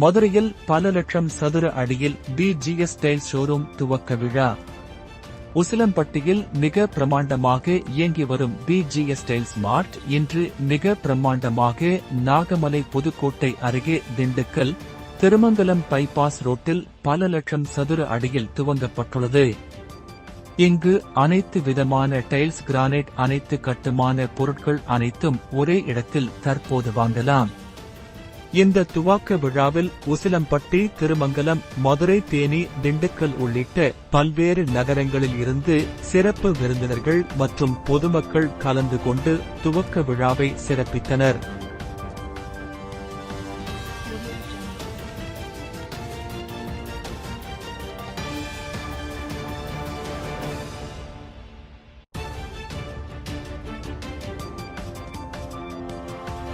மதுரையில் பல லட்சம் சதுர அடியில் பிஜிஎஸ் டைல்ஸ் ஷோரூம் துவக்க விழா. உசிலம்பட்டியில் மிக பிரமாண்டமாக இயங்கி வரும் பிஜிஎஸ் டைல்ஸ் மார்ட் இன்று மிக பிரமாண்டமாக நாகமலை புதுக்கோட்டை அருகே திண்டுக்கல் திருமங்கலம் பைபாஸ் ரோட்டில் பல லட்சம் சதுர அடியில் துவங்கப்பட்டுள்ளது. இங்கு அனைத்து விதமான டைல்ஸ், கிரானைட், அனைத்து கட்டுமான பொருட்கள் அனைத்தும் ஒரே இடத்தில் தற்போது வாங்கலாம். இந்த துவக்க விழாவில் உசிலம்பட்டி, திருமங்கலம், மதுரை, தேனி, திண்டுக்கல் உள்ளிட்ட பல்வேறு நகரங்களில் இருந்து சிறப்பு விருந்தினர்கள் மற்றும் பொதுமக்கள் கலந்து கொண்டு துவக்க விழாவை சிறப்பித்தனர்.